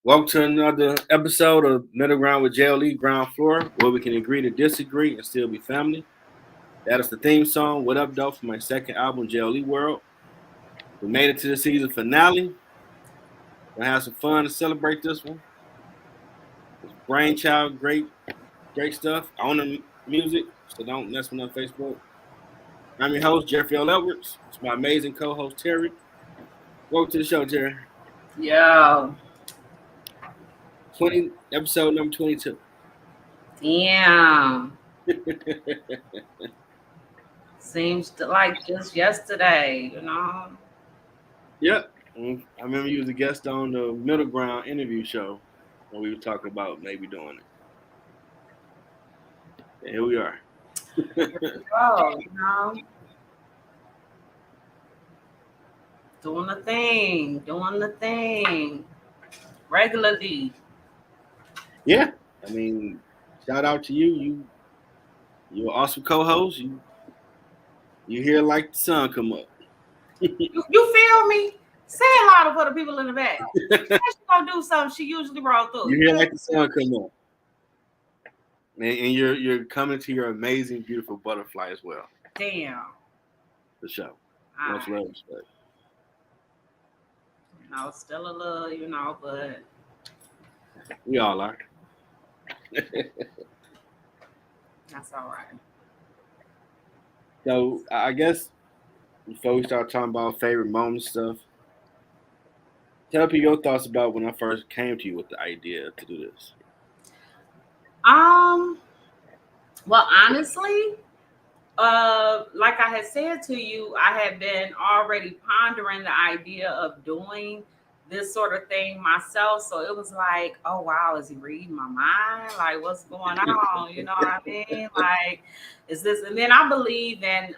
Welcome to another episode of Middle Ground with JLE Ground Floor, where we can agree to disagree and still be family. That is the theme song, What Up, Though, from my second album, JLE World. We made it to the season finale. We'll have some fun to celebrate this one. It's brainchild, great stuff. I own the music, so don't mess with me on Facebook. I'm your host, Jeffrey L. Edwards. It's my amazing co-host, Teri. Welcome to the show, Terry. Yo, 20 episode number 22. damn. Seems like just yesterday, Yep. I remember you was a guest on the Middle Ground interview show when we were talking about maybe doing it. And here we are. Oh, doing the thing regularly. Yeah. I mean, shout out to you. You're an awesome co-host. You hear like the sun come up. You feel me? Say it louder for the people in the back. She's gonna do something she usually roll through. You hear like the sun come up. And you're coming to your amazing, beautiful butterfly as well. Damn. The show. Much love, respect. Still a little, but we all are. That's all right. So I guess before we start talking about favorite moments stuff, tell me your thoughts about when I first came to you with the idea to do this. Well, honestly, like I had said to you, I had been already pondering the idea of doing this sort of thing myself. So it was like, oh wow, is he reading my mind? Like, what's going on? You know what I mean? Like, is this? And then I believe in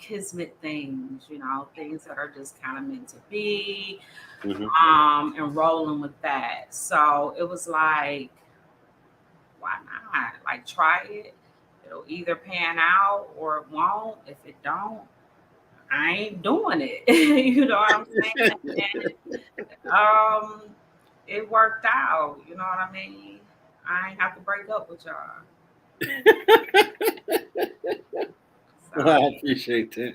kismet things, things that are just kind of meant to be, and rolling with that. So it was like, why not? Like, try it. It'll either pan out or it won't. If it don't, I ain't doing it. You know what I'm saying? And, it worked out. You know what I mean? I ain't have to break up with y'all. So, I appreciate that.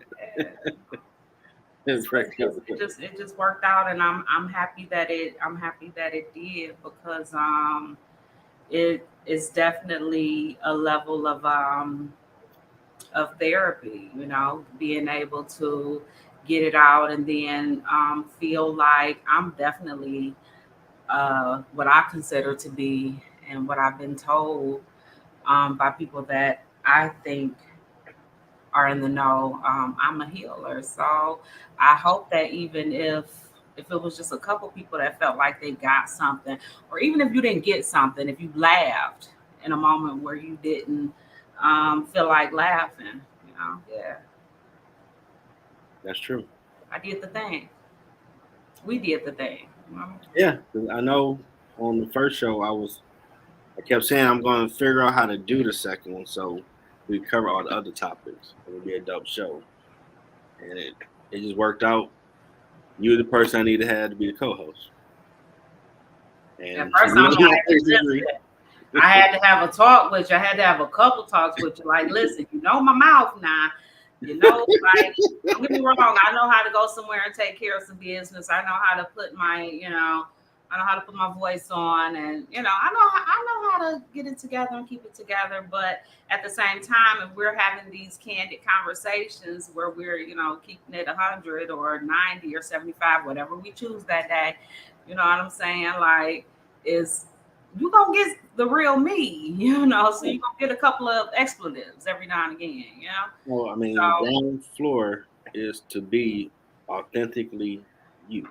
It just worked out, and I'm happy that it did, because it is definitely a level of therapy, being able to get it out and then feel like I'm definitely what I consider to be, and what I've been told by people that I think are in the know, I'm a healer. So I hope that even if it was just a couple people that felt like they got something, or even if you didn't get something, if you laughed in a moment where you didn't feel like laughing, yeah. That's true. I did the thing. We did the thing. Yeah, I know on the first show I kept saying I'm going to figure out how to do the second one so we cover all the other topics. It'll be a dope show. And it just worked out. You were the person I needed to have to be the co-host. And at first, I'm like, I had to have a talk with you. I had to have a couple talks with you. Like, listen, my mouth now. Like, don't get me wrong. I know how to go somewhere and take care of some business. I know how to put I know how to put my voice on, and I know how to get it together and keep it together. But at the same time, if we're having these candid conversations where we're keeping it 100 or 90 or 75, whatever we choose that day, you know what I'm saying? Like, is you gonna get the real me, so you're gonna get a couple of expletives every now and again, Well, I mean, ground floor is to be authentically you.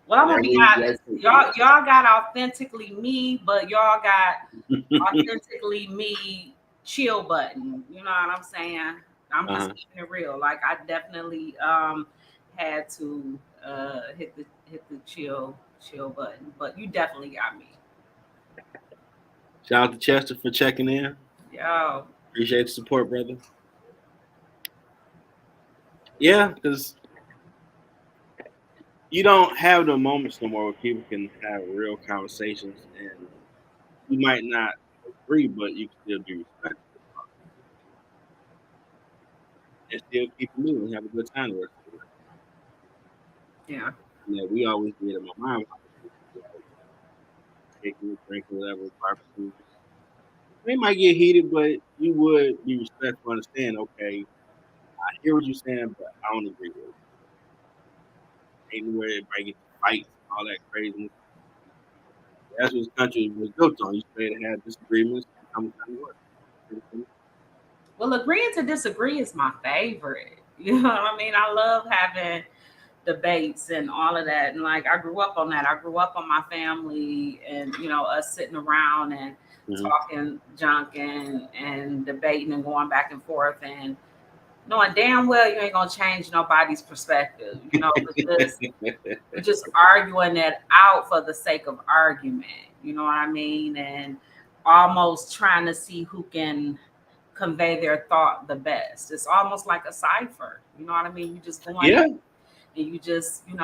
Well, I'm gonna be honest. Y'all got authentically me, but y'all got authentically me chill button. You know what I'm saying? I'm just keeping it real. Like, I definitely had to hit the chill button, but you definitely got me. Shout out to Chester for checking in. Yo, appreciate the support, brother. Yeah, because you don't have the moments no more where people can have real conversations, and you might not agree, but you can still be respectful and still keep it moving and have a good time the rest of the way. Yeah. Yeah, we always did in my mind. Kicking, drinking, whatever, barbecues. They might get heated, but you would be respectful, understand. Okay, I hear what you're saying, but I don't agree with it. Anywhere everybody get to fights, all that craziness. That's what this country was built on. You supposed to have disagreements and come to work. Well, agreeing to disagree is my favorite. You know what I mean? I love having debates and all of that. And like I grew up on that. I grew up on my family and us sitting around and Mm-hmm. talking junk and debating and going back and forth and knowing damn well you ain't gonna change nobody's perspective. We're just arguing that out for the sake of argument. You know what I mean? And almost trying to see who can convey their thought the best. It's almost like a cipher. You know what I mean? You just going Yeah, and you just, you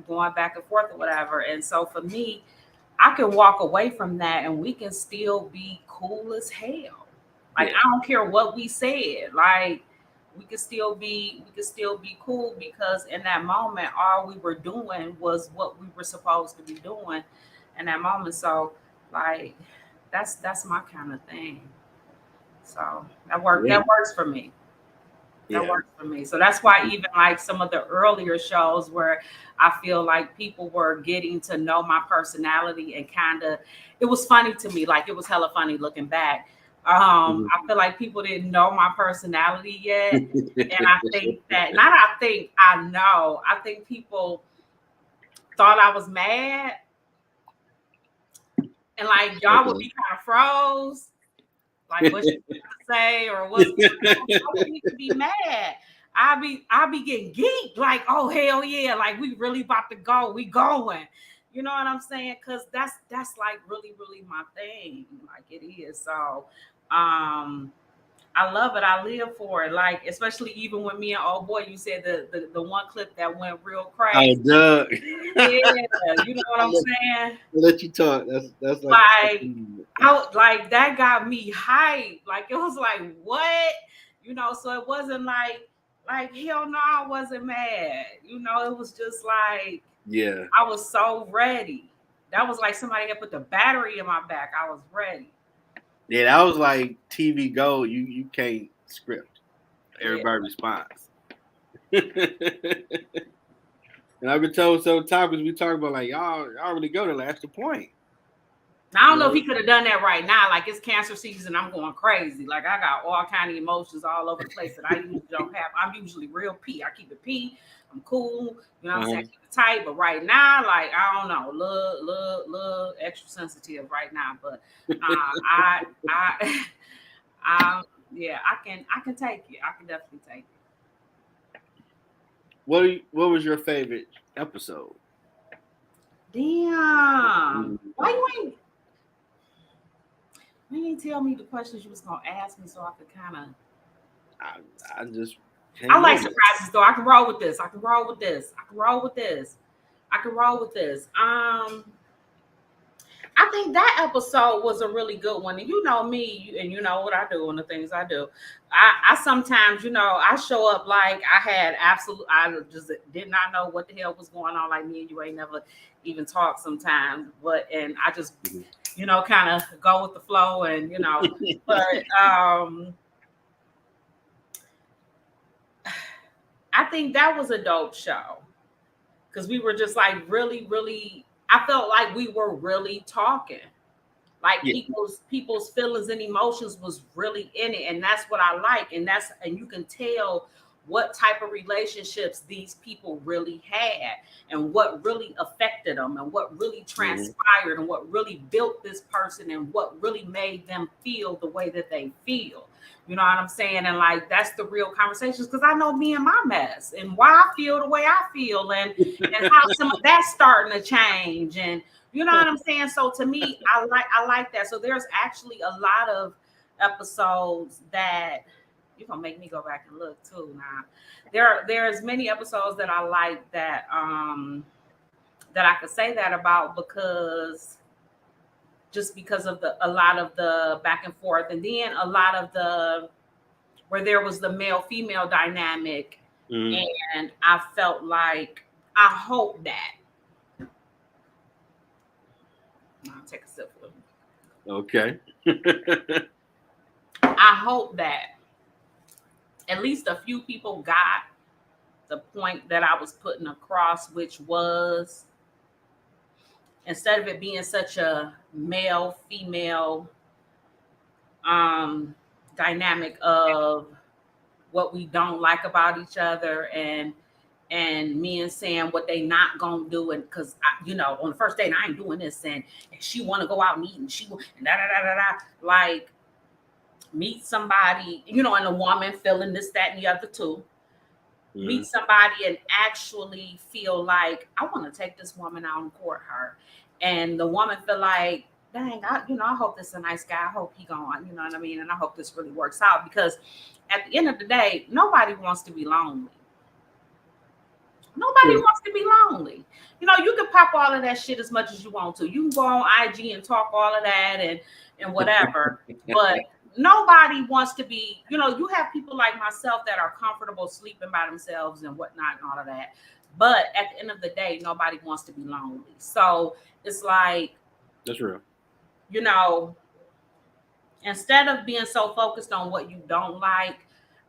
going back and forth or whatever. And so for me, I can walk away from that and we can still be cool as hell. Like yeah, I don't care what we said. Like we could still be cool because in that moment all we were doing was what we were supposed to be doing in that moment. So like that's my kind of thing. So yeah, that works for me. That yeah. works for me. So that's why even like some of the earlier shows where I feel like people were getting to know my personality and kind of it was funny to me. Like it was hella funny looking back. Mhm. I feel like people didn't know my personality yet. And I think that not I think I know. I think people thought I was mad and like y'all would Okay. be kind of froze. Like what she about to say or what's going on. I wouldn't even be mad. I'll be getting geeked, like, oh hell yeah, like we really about to go, we going. You know what I'm saying? Cause that's like really, really my thing. Like it is. So I love it. I live for it. Like, especially even when me and old boy, you said the one clip that went real Oh, crazy. Doug. Yeah, you know what I'm saying? I'll let you talk. That's like. Like like that got me hyped. Like it was like what? So it wasn't like hell no, I wasn't mad. It was just like Yeah, I was so ready. That was like somebody had put the battery in my back. I was ready. yeah. That was like TV Gold. You can't script. Yeah. Everybody responds. And I've been told so topics we talk about like y'all really go to that's the point. Now, I don't You know if know? he could have done that right now. Like it's cancer season, I'm going crazy. Like I got all kind of emotions all over the place that I usually don't have. I'm usually real P. I keep it P. I'm cool. You know what I'm saying? I Uh-huh. keep it tight. But right now, like I don't know, little extra sensitive right now. But I I yeah, I can take it. I can definitely take it. What was your favorite episode? Damn. Mm, Why you ain't tell me the questions you was gonna ask me so I could kind of I, I just I came like up with. surprises though. I can roll with this. I can roll with this. I can roll with this. I can roll with this. I think that episode was a really good one. And you know me, and you know what I do and the things I do. I sometimes, I show up like I just did not know what the hell was going on. Like me and you ain't never even talked sometimes. And I just, Mhm. kind of go with the flow and, but I think that was a dope show. Because we were just like really, really. I felt like we were really talking. Like Yeah. people's feelings and emotions was really in it, and that's what I like. And you can tell what type of relationships these people really had and what really affected them and what really Mhm. transpired and what really built this person and what really made them feel the way that they feel. You know what I'm saying? And like that's the real conversations because I know me and my mess and why I feel the way I feel and how some of that's starting to change and you know what I'm saying? So to me, I like that. So there's actually a lot of episodes that you're gonna make me go back and look too now. There's many episodes that I like that that I could say that about, because just because of a lot of the back and forth, and then a lot of the where there was the male female dynamic, and I felt like I hope that I'll take a sip of it. Okay. I hope that at least a few people got the point that I was putting across, which was, instead of it being such a male female dynamic of what we don't like about each other, and men saying what they not gonna do, and because on the first date I ain't doing this, and she want to go out and eat, and and da da da da da, like, meet somebody, and a woman feeling this, that, and the other too. Meet somebody and actually feel like, I want to take this woman out and court her, and the woman feel like, dang, I hope this is a nice guy. I hope he going, you know what I mean? And I hope this really works out, because at the end of the day, nobody wants to be lonely. Nobody wants to be lonely. You can pop all of that shit as much as you want to. You can go on IG and talk all of that and whatever, but nobody wants to be, you have people like myself that are comfortable sleeping by themselves and whatnot and all of that. But at the end of the day, nobody wants to be lonely. So it's like, that's real. Instead of being so focused on what you don't like,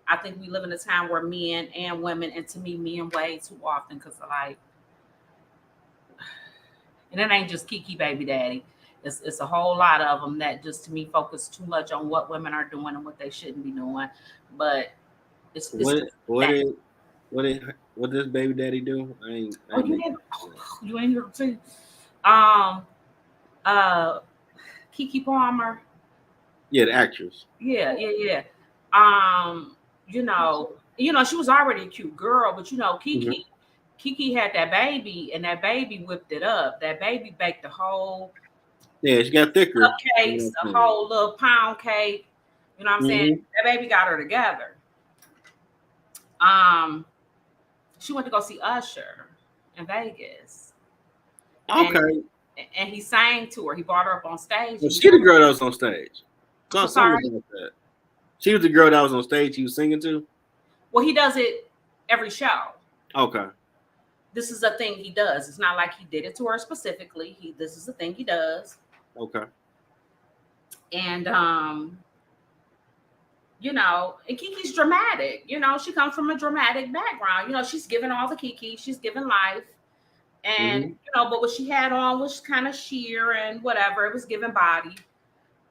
I think we live in a time where men and women, and to me, men way too often, because like, and it ain't just Kiki baby daddy. It's a whole lot of them that just, to me, focus too much on what women are doing and what they shouldn't be doing. But it's what does baby daddy do? You ain't heard too. Kiki Palmer. Yeah, the actress. Yeah. She was already a cute girl, but Kiki had that baby, and that baby whipped it up. That baby baked the whole. Yeah, she got thicker. Cupcakes, a whole little pound cake. You know what I'm saying? That baby got her together. She went to go see Usher in Vegas. Okay. And he sang to her. He brought her up on stage. Well, she the girl that was on stage. Sorry? That. She was the girl that was on stage he was singing to? Well, he does it every show. Okay. This is a thing he does. It's not like he did it to her specifically. This is a thing he does. Okay. And and Kiki's dramatic. She comes from a dramatic background. She's given all the Kiki. She's given life. And but what she had on was kind of sheer and whatever. It was giving body.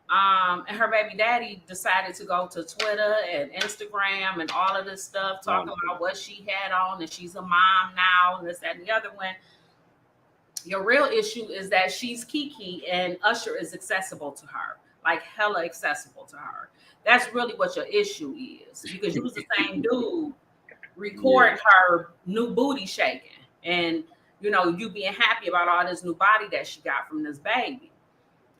And her baby daddy decided to go to Twitter and Instagram and all of this stuff, talking about what she had on, and she's a mom now, and this, that, and the other one. Your real issue is that she's Kiki and Usher is accessible to her, like hella accessible to her. That's really what your issue is, because you was the same dude recording her new booty shaking, and you being happy about all this new body that she got from this baby.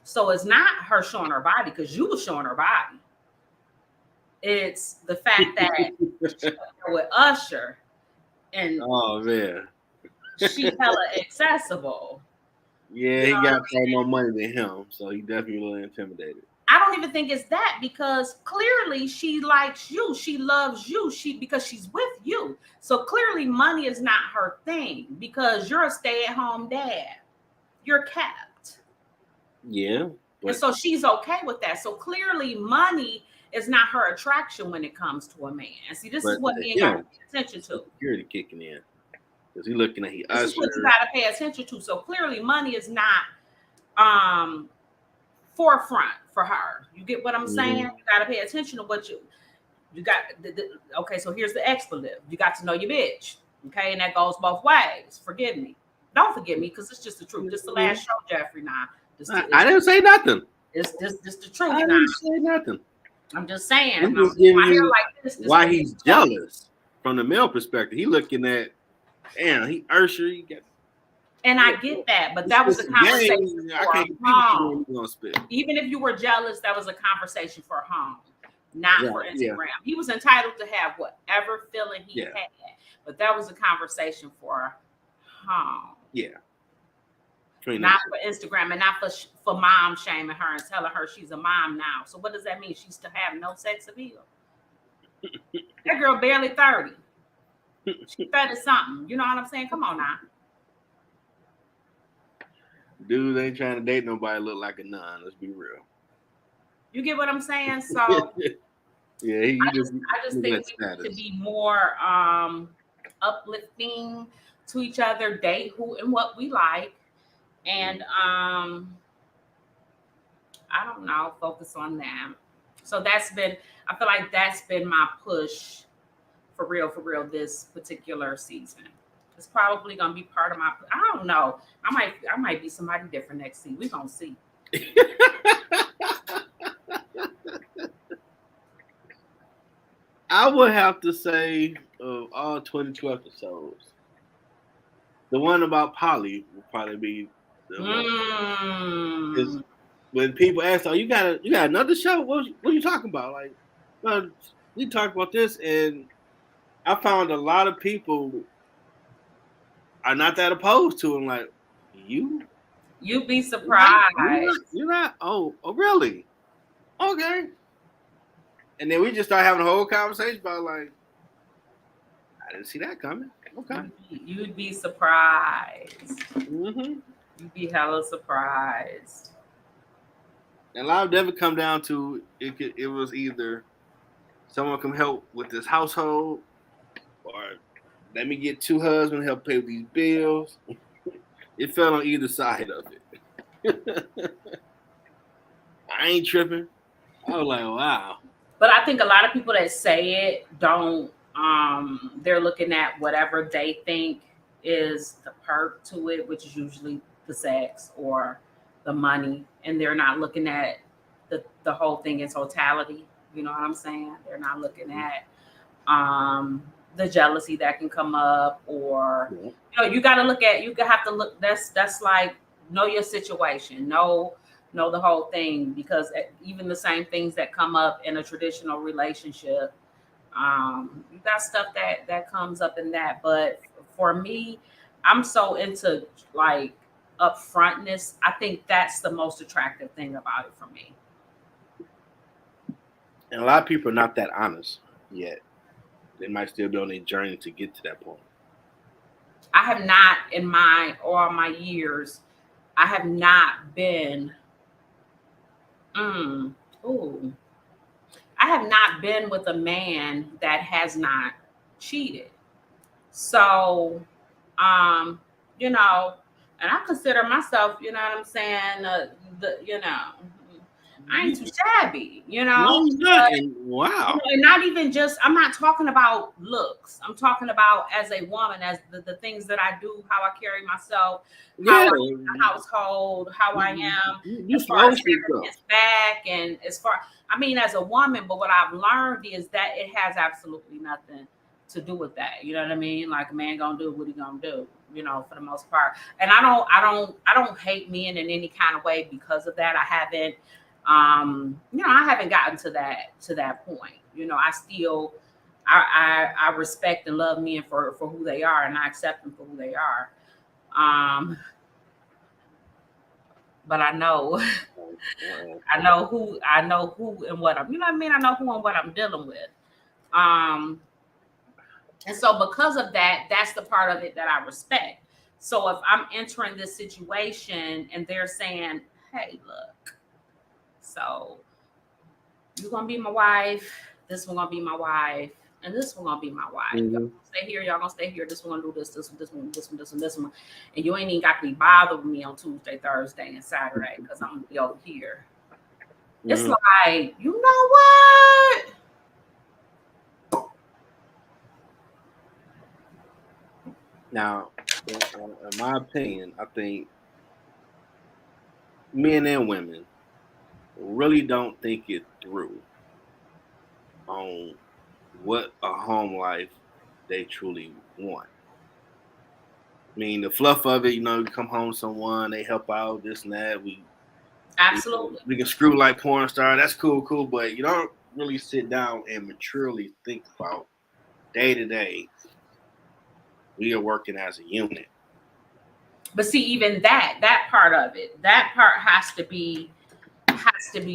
So it's not her showing her body, because you was showing her body. It's the fact that with Usher, and oh man, she hella accessible. Yeah, he got far more money than him, so he definitely a little intimidated. I don't even think it's that, because clearly she likes you, she loves you, because she's with you. So clearly money is not her thing, because you're a stay-at-home dad. You're capped. Yeah. And so she's okay with that. So clearly money is not her attraction when it comes to a man. See, this is what men got to pay attention to. Security kicking in. Because he's looking at this is what you got to pay attention to. So clearly money is not forefront for her. You get what I'm saying? You got to pay attention to what you got. Okay, so here's the expletive. You got to know your bitch. Okay, and that goes both ways. Forgive me. Don't forgive me, because it's just the truth. This is the last show, Jeffrey. Now, I didn't say nothing. It's the truth. I didn't say nothing. I'm just saying. I'm just giving you like this why he's jealous from the male perspective. He looking at, damn, he Usher. He got. And I get that, but that was a conversation for home. Even if you were jealous, that was a conversation for home, not for Instagram. Yeah. He was entitled to have whatever feeling he had, but that was a conversation for home. Yeah. not for Instagram and not for mom shaming her and telling her she's a mom now. So what does that mean? She's to have no sex appeal. That girl barely 30. She's 30 something. You know what I'm saying? Come on now. Dude ain't trying to date nobody look like a nun. Let's be real. You get what I'm saying? So yeah, I just think we need to be more uplifting to each other, date who and what we like, and I don't know, focus on that. So I feel like that's been my push for real this particular season. It's probably gonna be part of I don't know. I might be somebody different next season. We're gonna see. I would have to say of all 22 episodes, the one about Polly will probably be the one. When people ask, "Oh, you got another show? What are you talking about?" Like, well, we talked about this, and I found a lot of people are not that opposed to him. Like, you'd be surprised. You're not. Oh, really? Okay. And then we just start having a whole conversation about like, I didn't see that coming. Okay. You'd be surprised. Mm-hmm. You'd be hella surprised. And a lot of them would come down to it was either someone come help with this household, or let me get two husbands to help pay with these bills. It fell on either side of it. I ain't tripping. I was like, wow. But I think a lot of people that say it don't. They're looking at whatever they think is the perk to it, which is usually the sex or the money, and they're not looking at the whole thing in totality. You know what I'm saying? They're not looking at the jealousy that can come up, or you got to look at. You have to look. That's like know your situation. Know the whole thing, because even the same things that come up in a traditional relationship, you got stuff that comes up in that. But for me, I'm so into like upfrontness. I think that's the most attractive thing about it for me. And a lot of people are not that honest yet. They might still be on their journey to get to that point. I have not, in all my years, I have not been. I have not been with a man that has not cheated. So, and I consider myself, you know what I'm saying, I ain't too shabby, No, he's not. Wow. And not even just, I'm not talking about looks. I'm talking about as a woman, as the things that I do, how I carry myself, how I in the household, how I am, as far as his back, and as a woman. But what I've learned is that it has absolutely nothing to do with that. You know what I mean? Like, a man gonna do what he gonna do, for the most part. And I don't hate men in any kind of way because of that. I haven't. I haven't gotten to that point. I still, I respect and love men for who they are, and I accept them for who they are. But I know, I know who and what I'm, I know who and what I'm dealing with. And so because of that, that's the part of it that I respect. So if I'm entering this situation and they're saying, hey, look, so you're gonna be my wife, this one gonna be my wife, and this one gonna be my wife. Y'all gonna stay here, y'all gonna stay here, this one gonna do this one. And you ain't even got to be bothered with me on Tuesday, Thursday, and Saturday, because I'm gonna be over here. It's like, you know what? Now, in my opinion, I think men and women really don't think it through on what a home life they truly want. I mean, the fluff of it, you come home to someone, they help out, this and that. Absolutely. We can screw like porn star. That's cool. But you don't really sit down and maturely think about day to day. We are working as a unit. But see, even that part of it, that part has to be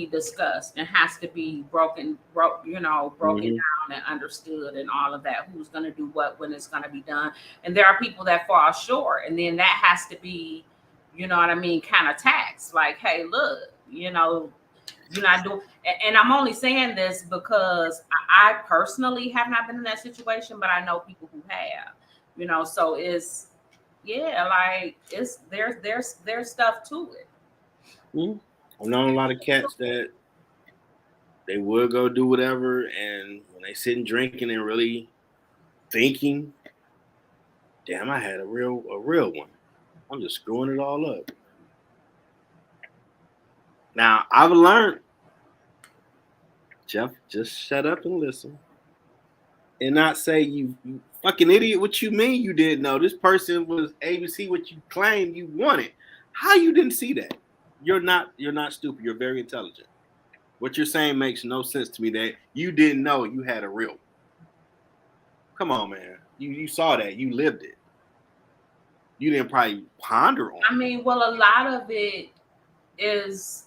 discussed and has to be broken Mhm. down and understood and all of that. Who's going to do what when it's going to be done? And there are people that fall short, and then that has to be, you know what I mean, kind of taxed. Like, hey, look, you're not doing. And I'm only saying this because I personally have not been in that situation, but I know people who have. So it's yeah, like it's there's stuff to it. Mhm. I've known a lot of cats that they would go do whatever, and when they sitting drinking and really thinking, damn, I had a real one. I'm just screwing it all up. Now I've learned, Jeff, just shut up and listen, and not say you fucking idiot. What you mean you didn't know? This person was able to see what you claimed you wanted. How you didn't see that? You're not stupid. You're very intelligent. What you're saying makes no sense to me that you didn't know you had a real. Come on, man. You saw that. You lived it. You didn't probably ponder on I it. mean, well, a lot of it is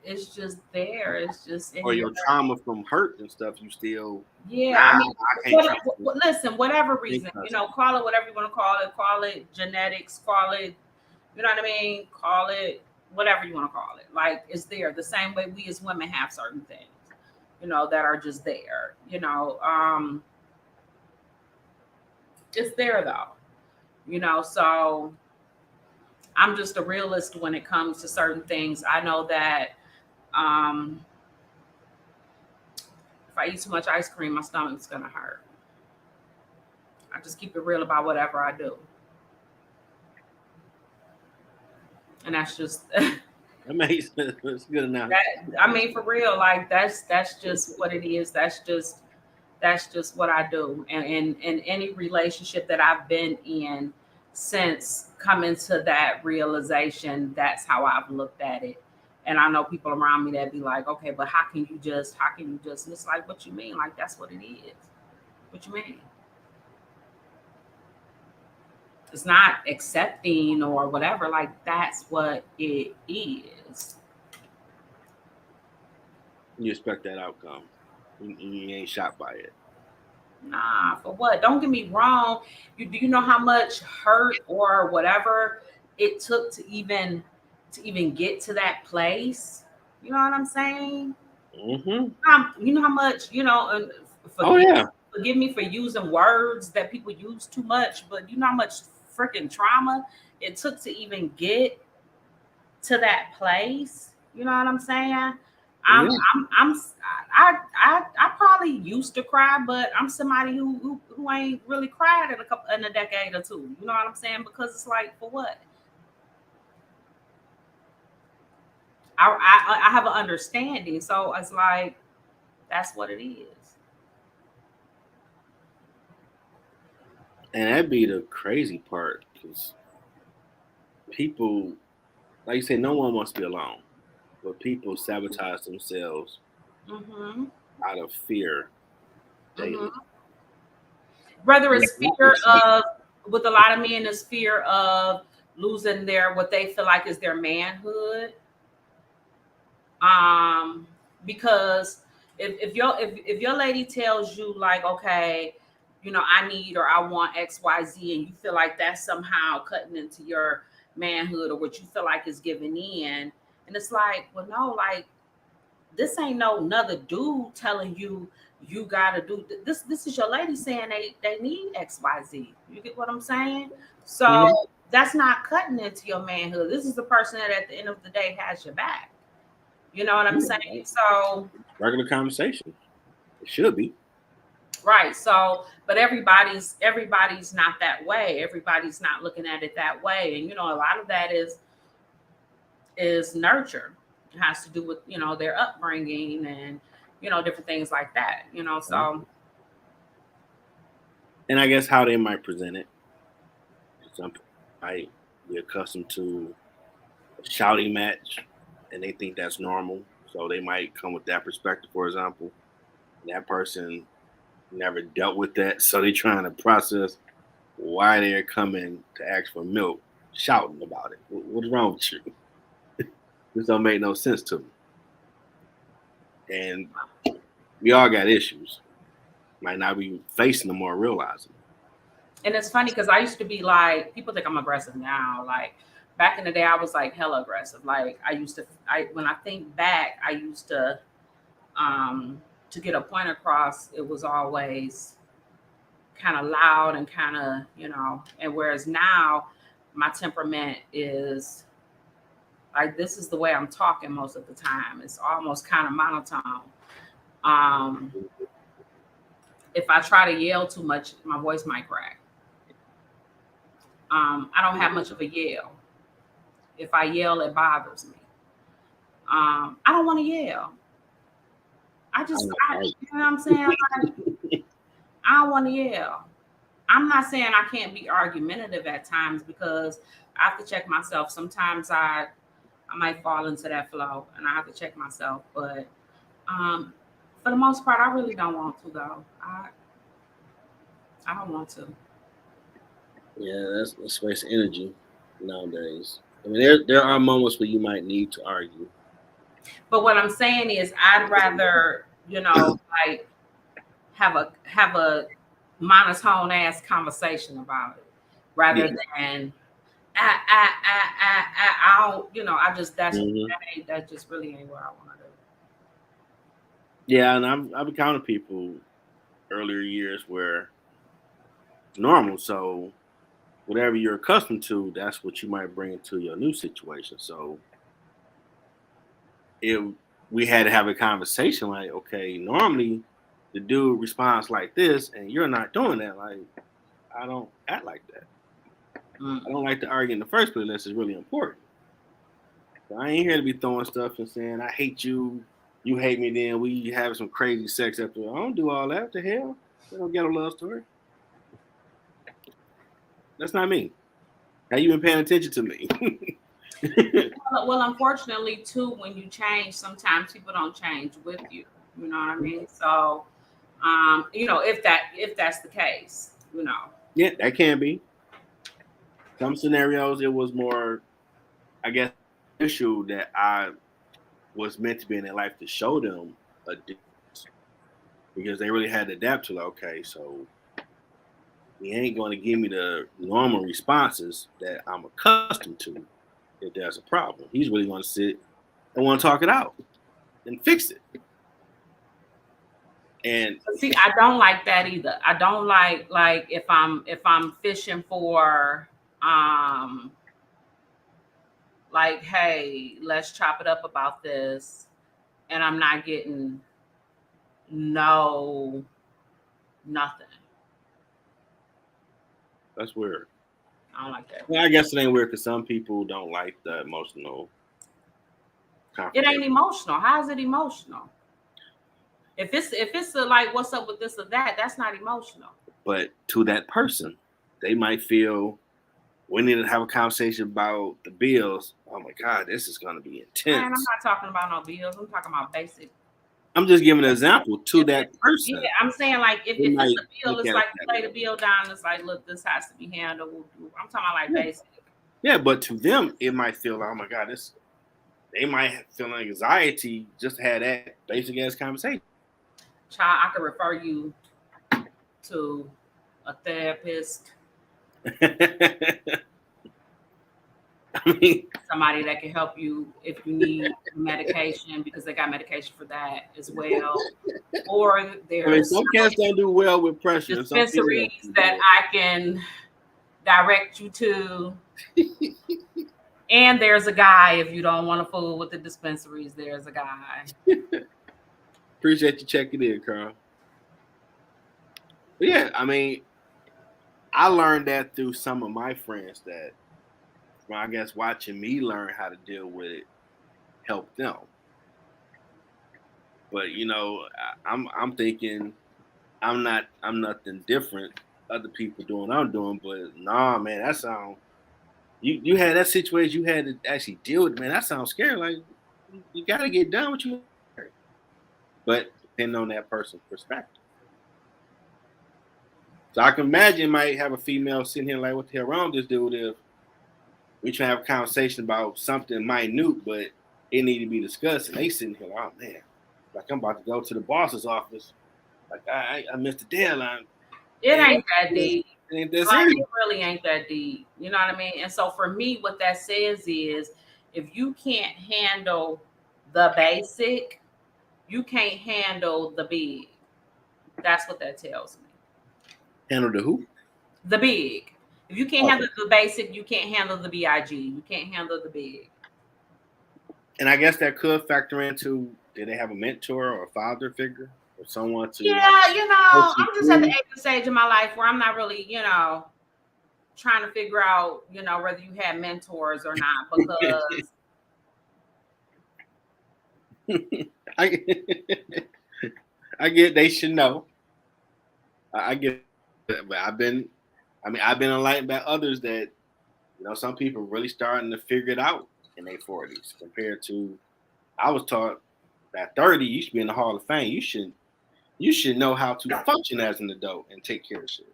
it's just there. It's just in Or your your trauma from hurt and stuff, you still, yeah. I nah, mean, I can't trust you. listen, whatever Can't reason, trust you. call it whatever you want to call it. Call it genetics. Call it, you know what I mean. Call it whatever you want to call it. Like it's there. The same way we as women have certain things, that are just there. It's there though. So I'm just a realist when it comes to certain things. I know that um, if I eat too much ice cream, my stomach's gonna hurt. I just keep it real about whatever I do, and that's just That makes sense. It's good enough. that. I mean, for real, like that's just what it is. That's just what I do, and in any relationship that I've been in since coming to that realization, that's how I've looked at it. And I know people around me that be like, okay, but how can you just? And it's like, what you mean? Like that's what it is. What you mean? It's not accepting or whatever. Like that's what it is. You expect that outcome. You ain't shocked by it. Nah, for what? Don't get me wrong. Do you know how much hurt or whatever it took to even get to that place? You know what I'm saying? Hmm. You know how much, and Oh forgive yeah. forgive me for using words that people use too much, but you know how much freaking trauma it took to even get to that place. You know what I'm saying? I'm Yeah. I'm I probably used to cry, but I'm somebody who ain't really cried in a decade or two. You know what I'm saying? Because it's like for what? I have an understanding, so it's like that's what it is. And that'd be the crazy part because people, like you said, no one wants to be alone, but people sabotage themselves Hmm. out of fear daily. Hmm. Whether And it's it's not the fear same. of, with a lot of men, is fear of losing their what they feel like is their manhood. um because if your lady tells you like, okay, I need or I want XYZ, and you feel like that's somehow cutting into your manhood or what you feel like is giving in, and it's like, well, no, like this ain't no another dude telling you you gotta do this is your lady saying they need XYZ. You get what I'm saying? Mhm. So that's not cutting into your manhood. This is the person that at the end of the day has your back. You know what I'm saying? Yeah, So, regular conversation. It should be. right. So, but everybody's not that way. Everybody's not looking at it that way. And a lot of that is nurture. It has to do with, their upbringing and, different things like that. So And I guess how they might present it. Some people might be accustomed to a shouting match and they think that's normal. So they might come with that perspective, for example. That person never dealt with that. So they're trying to process why they're coming to ask for milk, shouting about it. What's wrong with you? This don't make no sense to me. And we all got issues. Might not be facing them or realizing. And it's funny because I used to be like, people think I'm aggressive now. Like back in the day, I was like hella aggressive. Like when I think back, I used to get a point across, it was always kind of loud and kind of, and whereas now my temperament is like, this is the way I'm talking most of the time. It's almost kind of monotone. Um, if I try to yell too much, my voice might crack. I don't have much of a yell. If I yell, it bothers me. I don't want to yell. You know what I'm saying? Like, I don't want to yell. I'm not saying I can't be argumentative at times because I have to check myself. Sometimes I might fall into that flow and I have to check myself. But for the most part, I really don't want to though. I don't want to. Yeah, that's waste energy nowadays. I mean, there are moments where you might need to argue. But what I'm saying is, I'd rather, like have a monotone ass conversation about it rather than I don't, that just really ain't what I want to do. Yeah, and I've encountered people earlier years where normal, so whatever you're accustomed to, that's what you might bring into your new situation. So if we had to have a conversation like, okay, normally the dude responds like this and you're not doing that, like I don't act like that. I don't like to argue in the first place unless it's really important. So I ain't here to be throwing stuff and saying I hate you, you hate me, then we have some crazy sex after. I don't do all that. What the hell? We don't get a love story. That's not me. Have you been paying attention to me? Well, unfortunately, too, when you change, sometimes people don't change with you. You know what I mean? So, if that's the case, Yeah, that can be. Some scenarios it was more, I guess, issue that I was meant to be in their life to show them a difference because they really had to adapt to like, okay, so he ain't going to give me the normal responses that I'm accustomed to if there's a problem. He's really going to sit and want to talk it out and fix it. And see, I don't like that either. I don't like if I'm fishing for like, hey, let's chop it up about this, and I'm not getting nothing. that's weird. I don't like that. Well, I guess it ain't weird because some people don't like the emotional. It ain't emotional. How is it emotional? If it's like, what's up with this or that, that's not emotional. But to that person, they might feel we need to have a conversation about the bills. Oh my God, this is going to be intense. Man, I'm not talking about no bills. I'm talking about basic. I'm just giving an example to that person. Yeah, I'm saying like if it's a bill, it's like you lay the bill down. It's like, look, this has to be handled. I'm talking about like basic. Yeah, but to them, it might feel like, oh my God, they might feel anxiety just to have that basic ass conversation. Child, I could refer you to a therapist. I mean, somebody that can help you if you need medication because they got medication for that as well. Or there's some cats don't do well with pressure. Dispensaries that I can direct you to. And there's a guy if you don't want to fool with the dispensaries. There's a guy. Appreciate you checking in, Carl. But yeah, I mean, I learned that through some of my friends that, I guess, watching me learn how to deal with it helped them. But I'm thinking I'm nothing different. Other people doing what I'm doing, but nah, man, that sound. You had that situation you had to actually deal with, man. That sounds scary. Like you got to get done with you. But depending on that person's perspective. So I can imagine might have a female sitting here like, what the hell wrong with this dude if we try to have a conversation about something minute, but it need to be discussed. And they sitting here like, oh man, like I'm about to go to the boss's office. Like I missed the deadline. It Man, ain't that deep. it ain't that Like, serious. it really ain't that deep. You know what I mean? And so for me, what that says is if you can't handle the basic, you can't handle the big. That's what that tells me. Handle the who? The big. If you can't Okay. handle the basic, you can't handle the big. You can't handle the big. And I guess that could factor into, did they have a mentor or a father figure or someone to Yeah, coach you I'm just at the through? stage of my life where I'm not really, trying to figure out, whether you had mentors or not, because I, I get they should know. I get it, but I've been enlightened by others that, some people really starting to figure it out in their 40s compared to, I was taught at 30, you should be in the Hall of Fame. You should know how to function as an adult and take care of shit.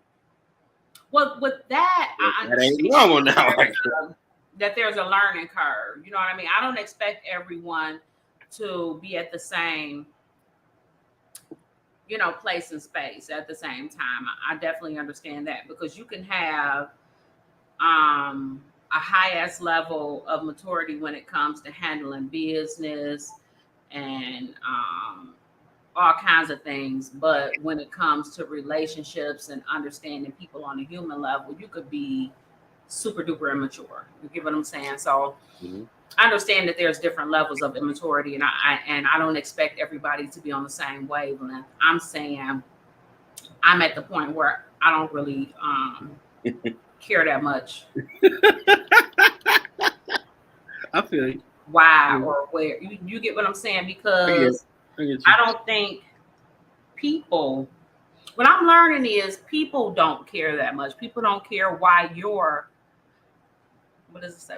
well, with that, But I that ain't understand normal now. that there's a learning curve. You know what I mean? I don't expect everyone to be at the same, place and space at the same time. I definitely understand that, because you can have a high ass level of maturity when it comes to handling business and all kinds of things. But when it comes to relationships and understanding people on a human level, you could be super duper immature. You get what I'm saying? So Mhm. I understand that there's different levels of immaturity, and I don't expect everybody to be on the same wavelength. I'm saying I'm at the point where I don't really care that much I feel you. why Mhm. or where. You get what I'm saying? I get it. Because I get you. I don't think people, what I'm learning is people don't care that much. People don't care why you're, what does it say?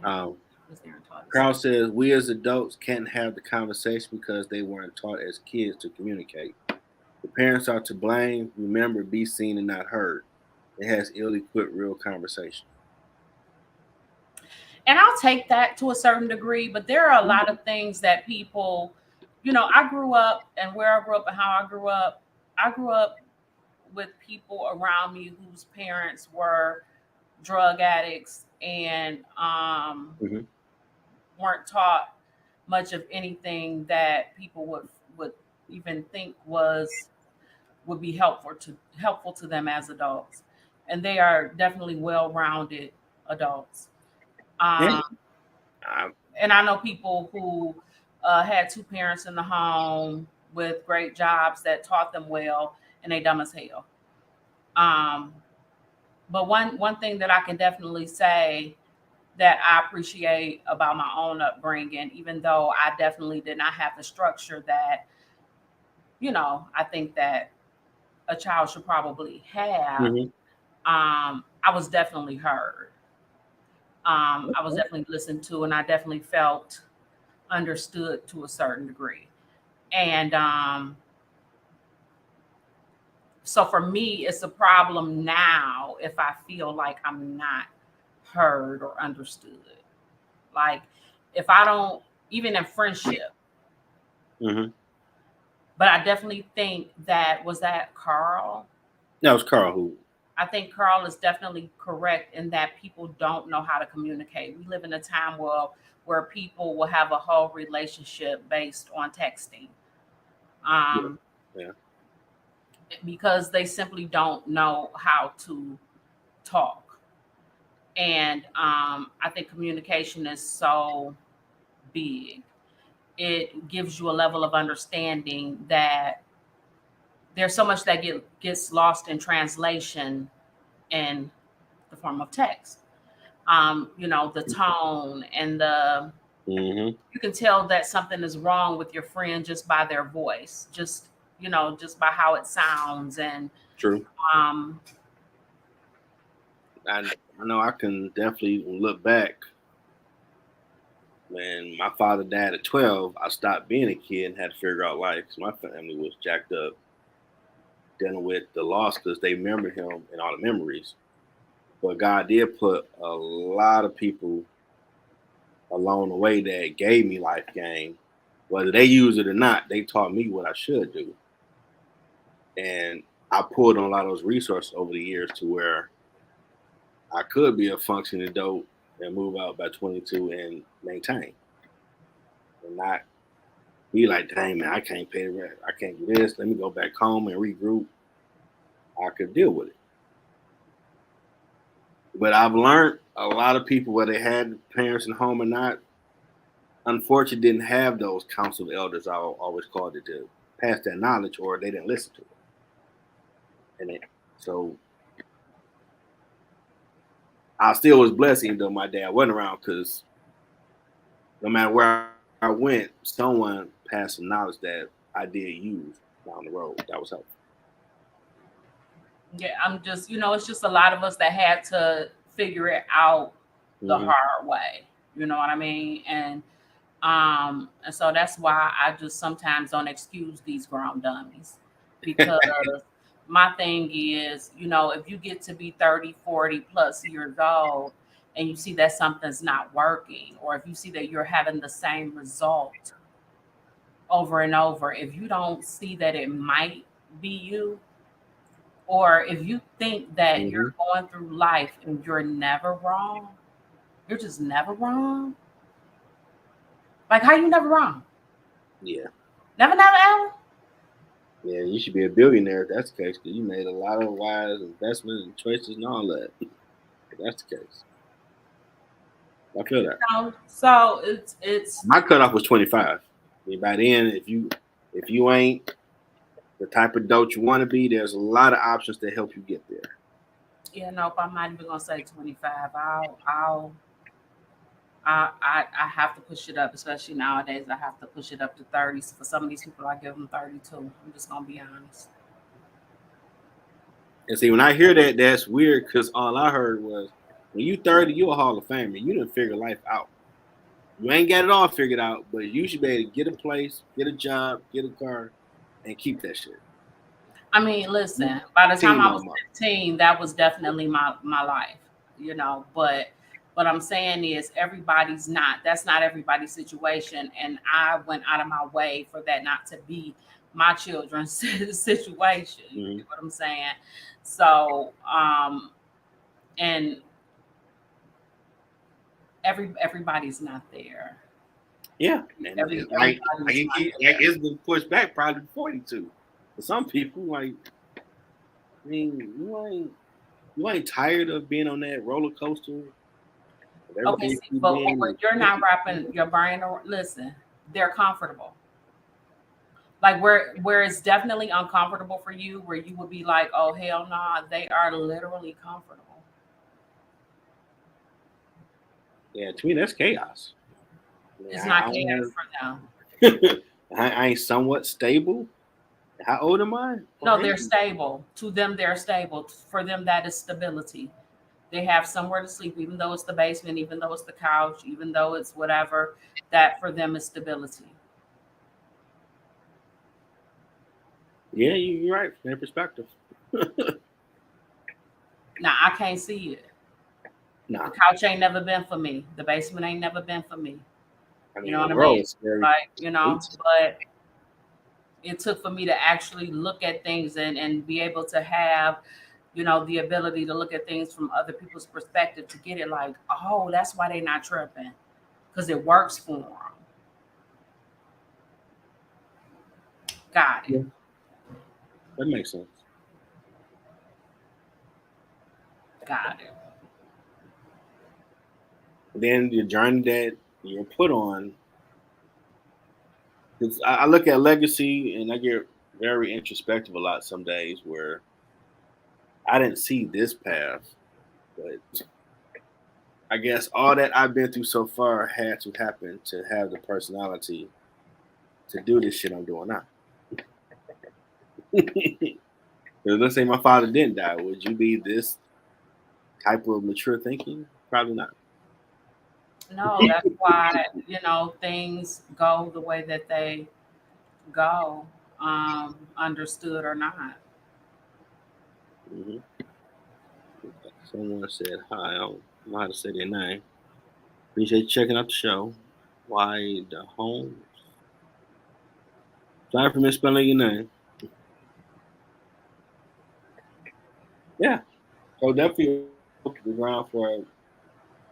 Um, What's there taught to say? Carl says we as adults can't have the conversation because they weren't taught as kids to communicate. The parents are to blame. Remember, be seen and not heard. It has ill-equipped real conversation. And I'll take that to a certain degree, but there are a lot of things that people, I grew up, and where I grew up and how I grew up with people around me whose parents were drug addicts and Mm-hmm. weren't taught much of anything that people would even think would be helpful to them as adults. And they are definitely well-rounded adults. Yeah. Um, I, and I know people who had two parents in the home with great jobs that taught them well, and they dumb as hell. Um, but one thing that I can definitely say that I appreciate about my own upbringing, even though I definitely did not have the structure that I think that a child should probably have. mhm. I was definitely heard. I was definitely listened to, and I definitely felt understood to a certain degree. And so for me, it's a problem now if I feel like I'm not heard or understood. Like if I don't, even in friendship, Mhm. but I definitely think that was that Carl. That was Carl who. I think Carl is definitely correct in that people don't know how to communicate. We live in a time where people will have a whole relationship based on texting. Yeah. Um, Yeah. because they simply don't know how to talk. And I think communication is so big. It gives you a level of understanding that there's so much that gets lost in translation in the form of text. The tone and Mhm. you can tell that something is wrong with your friend just by their voice, just by how it sounds. And True. um, I know I can definitely look back when my father died at 12. I stopped being a kid and had to figure out life because my family was jacked up. dealing with the loss because they remember him and all the memories. But God did put a lot of people along the way that gave me life game. Whether they use it or not, they taught me what I should do. And I pulled on a lot of those resources over the years to where I could be a functioning adult and move out by 22 and maintain and not be like, dang man, I can't pay the rent. I can't do this. Let me go back home and regroup. I could deal with it. But I've learned a lot of people, whether they had parents in home or not, unfortunately didn't have those council elders, I always called it, to pass that knowledge, or they didn't listen to it. And so I still was blessed, even though my dad wasn't around, because no matter where I went, someone passed some knowledge that I did use down the road. That was helpful. Yeah, I'm just, it's just a lot of us that had to figure it out the hard way. You know what I mean? And so that's why I just sometimes don't excuse these grown dummies, because my thing is, if you get to be 30, 40 plus years old and you see that something's not working, or if you see that you're having the same result over and over, if you don't see that it might be you, or if you think that you're going through life and you're never wrong, you're just never wrong. Like, how you never wrong? Yeah. Never, never, ever? Yeah, you should be a billionaire if that's the case, because you made a lot of wise investments and choices and all that. If that's the case. I feel that. So it's my cutoff was 25. I mean, by then, if you ain't the type of adult you want to be, there's a lot of options to help you get there. Yeah, nope. I'm not even gonna say 25. I have to push it up, especially nowadays. I have to push it up to 30. For some of these people, I give them 32. I'm just gonna be honest. And see, when I hear that, that's weird, because all I heard was, when you 30, you a Hall of Famer. You didn't figure life out. You ain't got it all figured out, but you should be able to get a place, get a job, get a car, and keep that shit. I mean, listen, by the time I was Mama. 15, that was definitely my life, but what I'm saying is that's not everybody's situation. And I went out of my way for that not to be my children's situation. You know what I'm saying? So, and everybody's not there. Yeah, and it's been pushed back probably 42. For some people, like, I mean, you ain't tired of being on that roller coaster. Okay, but you're not wrapping your brain around. Listen, they're comfortable. Like where it's definitely uncomfortable for you, where you would be like, oh hell nah, they are literally comfortable. Yeah, to me that's chaos. It's not chaos for them. I ain't somewhat stable. How old am I? No, they're stable. To them, they're stable. For them, that is stability. They have somewhere to sleep, even though it's the basement, even though it's the couch, even though it's whatever. That for them is stability. Yeah, you're right from that perspective. Now I can't see it. Nah. The couch ain't never been for me. The basement ain't never been for me. I mean, you know what I mean? Like, but it took for me to actually look at things and be able to have, the ability to look at things from other people's perspective, to get it like, oh, that's why they're not tripping, because it works for them. Got it. Yeah. That makes sense. Got it. Then the journey that you're put on, because I look at legacy and I get very introspective a lot some days, where I didn't see this path, but I guess all that I've been through so far had to happen to have the personality to do this shit I'm doing now. Let's say my father didn't die, would you be this type of mature thinking? Probably not. No, that's why, things go the way that they go, understood or not. Mm-hmm. Someone said hi. I don't know how to say their name. Appreciate you checking out the show. Why the home? Sorry for misspelling your name. Yeah. So definitely the ground for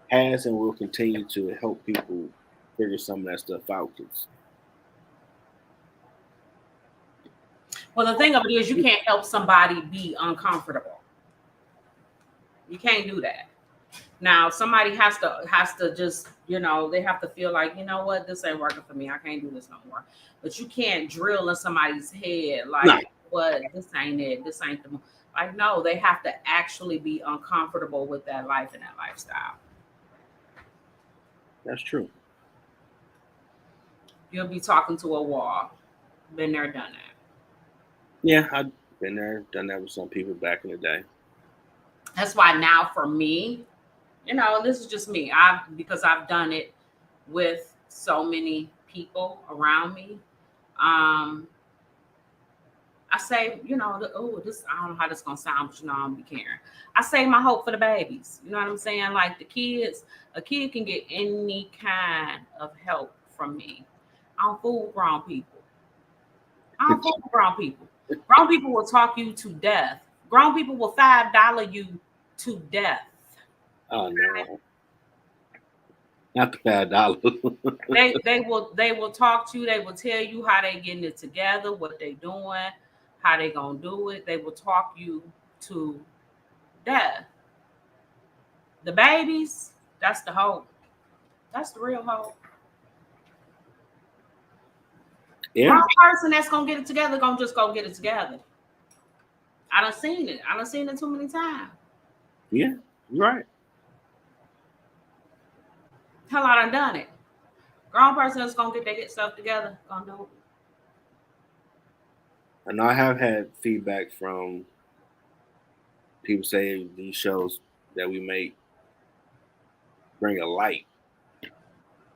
has and will continue to help people figure some of that stuff out. 'Cause Well, the thing of it is, you can't help somebody be uncomfortable. You can't do that. Now, somebody has to just, they have to feel like, you know what, this ain't working for me. I can't do this no more. But you can't drill in somebody's head no, like, what, this ain't it. This ain't the like. No, they have to actually be uncomfortable with that life and that lifestyle. that's true. You'll be talking to a wall. Been there, done that. Yeah, I've been there, done that with some people back in the day. That's why now for me, this is just me. Because I've done it with so many people around me. Um, I say, this, I don't know how this gonna sound, but I don't be caring. I say my hope for the babies. You know what I'm saying? Like the kids, a kid can get any kind of help from me. I don't fool grown people. I don't fool grown people. Grown people will talk you to death. Grown people will $5 you to death. Oh no, not the $5. They will talk to you. They will tell you how they getting it together, what they doing, how they gonna do it. They will talk you to death. The babies, that's the hope. That's the real hope. Yeah, Wrong person that's gonna get it together gonna just go get it together. I done seen it. I done seen it too many times. yeah, you're right. Hell, I done it. Grown person that's gonna get their stuff together gonna do it. I know I have had feedback from people saying these shows that we make bring a light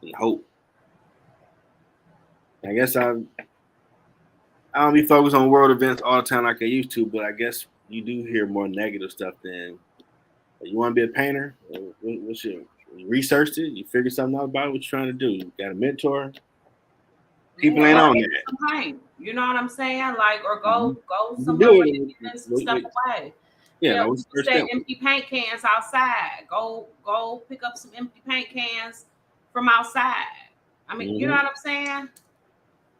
and hope. I guess I don't be focused on world events all the time like I used to, but I guess you do hear more negative stuff than you want to be a painter. What's your you researched it? You figured something out about what you're trying to do. You got a mentor. People Yeah, ain't or on get that. some paint. You know what I'm saying? Like, or You go can somewhere do where it. you're giving some stuff away. Yeah, Yeah, that was people the first say step. empty paint cans outside. Go pick up some empty paint cans from outside. I mean, you know Mm-hmm. what I'm saying?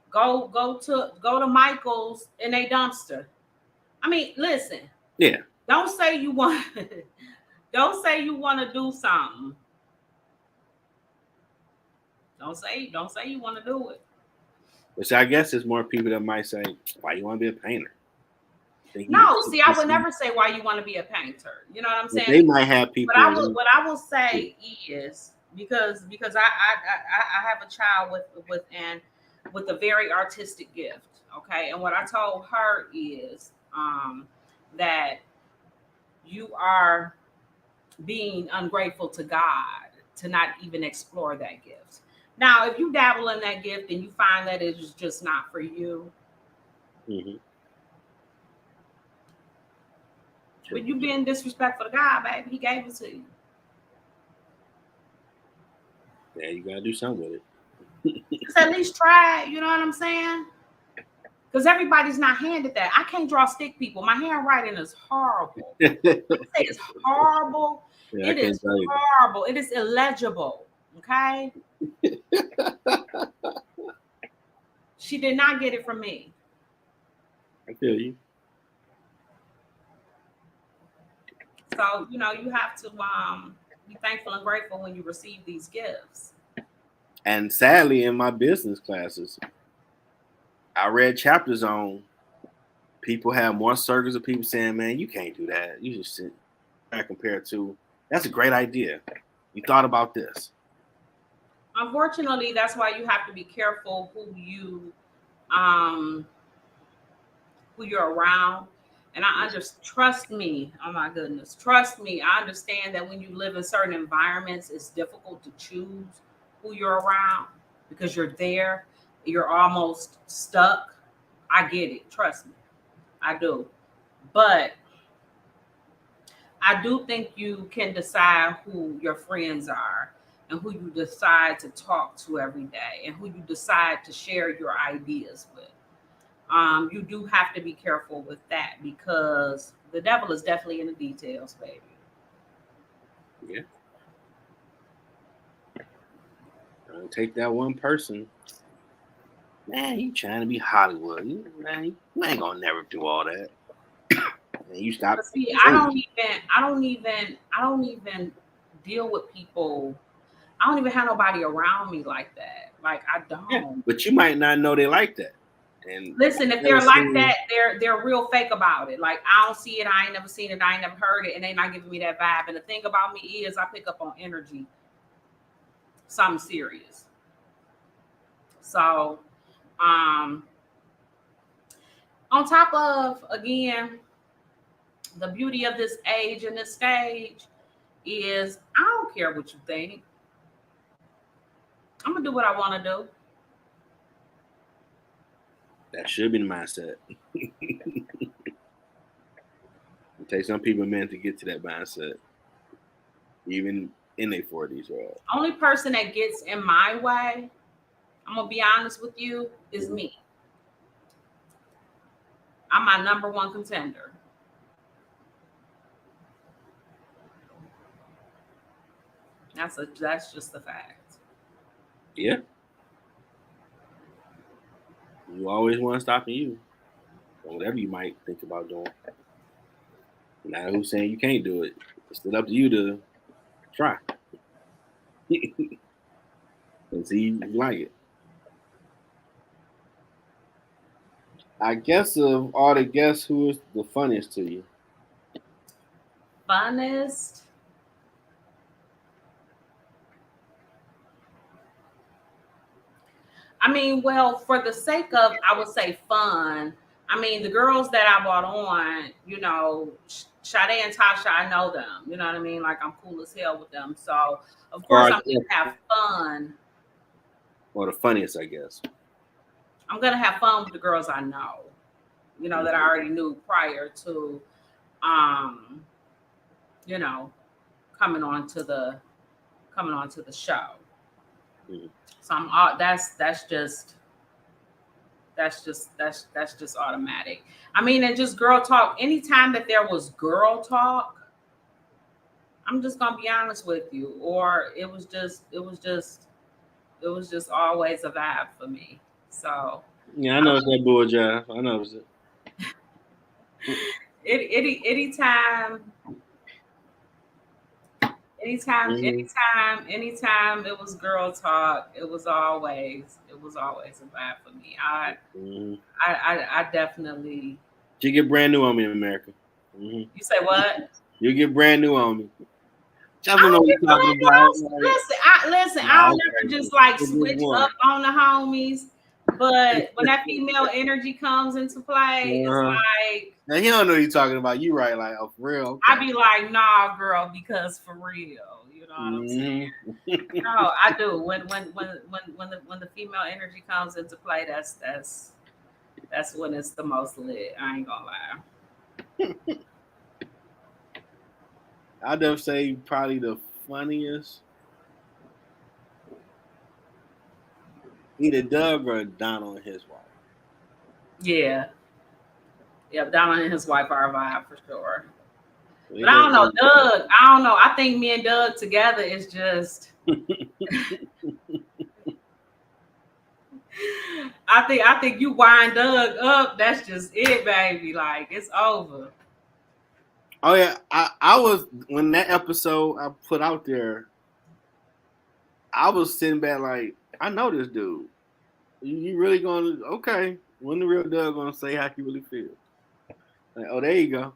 Go to Michael's in a dumpster. I mean, listen. Yeah, Don't say you want. Don't say you want to do something. Don't say you want to do it. which I guess there's more people that might say, "Why you want to be a painter?" Think you, No, see, I would never say why you want to be a painter. You know what I'm but saying? they might have What people. I will say is because I have a child with a very artistic gift. Okay, and what I told her is that you are being ungrateful to God to not even explore that gift. Now, if you dabble in that gift and you find that it's just not for you, Mm-hmm. but you being disrespectful to God, baby, He gave it to you. Yeah, you gotta do something with Just at least try it. You know what I'm saying? Because everybody's not handed that. I can't draw stick people. My handwriting is horrible. it. I say it's horrible. Yeah, I It can't is tell you. horrible. It is illegible. Okay. She did not get it from me. I feel you. So, you have to be thankful and grateful when you receive these gifts. And sadly, in my business classes, I read chapters on people have more circles of people saying, "Man, you can't do that. You just sit back compared to that's a great idea. You thought about this." Unfortunately, that's why you have to be careful um who you're around. And I just trust me. Oh my goodness. Trust me. I understand that when you live in certain environments, it's difficult to choose who you're around because you're there. You're almost stuck. I get it. Trust me. I do. But I do think you can decide who your friends are and who you decide to talk to every day and who you decide to share your ideas with. You do have to be careful with that because the devil is definitely in the details, baby. Yeah. Take that one person. Man, you trying to be Hollywood. You ain't gonna never do all that. And you stop. But see, I don't even deal with people. I don't even have nobody around me like that. Like I Yeah, don't. but you might not know they like that. And Listen, if never they're like seen. that, they're real fake about it. Like I don't see it, I ain't never seen it, I ain't never heard it, and they not giving me that vibe. And the thing about me is I pick up on energy, something serious. So um on top of again, the beauty of this age and this stage is I don't care what you think. I'm gonna do what I want to do. That should be the mindset. It takes some people, man, to get to that mindset, even in their 40s. Or Only person that gets in my way, I'm gonna be honest with you, is me. I'm my number one contender. That's just the fact. yeah, you always want stopping you. Or whatever you might think about doing. Now who's saying you can't do it? It's still up to you to try and see if you like it. I guess of all the guests, who is the funniest to you? Funnest. I mean, well, for the sake of, I would say fun. I mean, the girls that I brought on, Sade and Tasha, I know them. You know what I mean? Like I'm cool as hell with them. So of course Or, I'm gonna have fun. or the funniest, I guess. I'm gonna have fun with the girls I know. That I already knew prior to, um, you know, coming on to the show. Mhm. So I'm all that's just automatic. I mean, and just girl talk. Anytime that there was girl talk, I'm just gonna be honest with you, or it was just always a vibe for me. So Yeah, I know it's that bull jive. I know it's it. anytime, Hmm. anytime it was girl talk, it was always a vibe for me. I Hmm. I I, I definitely. You get brand new on me in America. Hmm. You say what? You get brand new on me. Just I don't know don't what get you're talking brand new about. house. Like, Listen. I nah, don't ever okay. just like It's just switch one. up on the homies. But when that female energy comes into play, it's Uh-huh. like Now he don't know what you're talking about. You right, like, oh, for real, I okay. be like, nah, girl, because for real, you know what I'm saying? Hmm. No, I do. When the female energy comes into play, that's when it's the most lit. I ain't gonna lie. I'd have say probably the funniest, either Doug or Donald and his wife. Yeah, yeah. Donald and his wife are a vibe for sure. They But I both. don't know, Doug. I don't know. I think me and Doug together is just. I think you wind Doug up. That's just it, baby. Like it's over. Oh yeah, I was when that episode I put out there. I was sitting back like, I know this dude. You really gonna okay? When the real Doug gonna say how he really feels? Like, oh, there you go.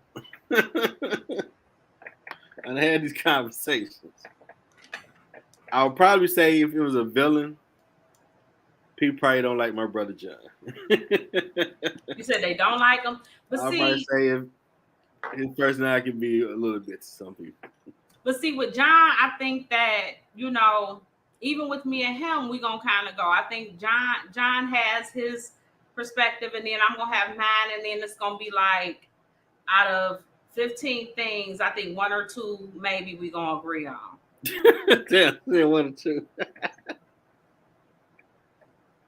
And I had these conversations. I would probably say if it was a villain, people probably don't like my brother John. You said they don't like him, but I'll probably see, say if his personality can be a little bit to some people. with John, I think that even with me and him, we gonna kind of go. I think John has his perspective, and then I'm gonna have mine, and then it's gonna be like out of 15 things, I think one or two maybe we gonna agree on. Yeah, 1 or 2.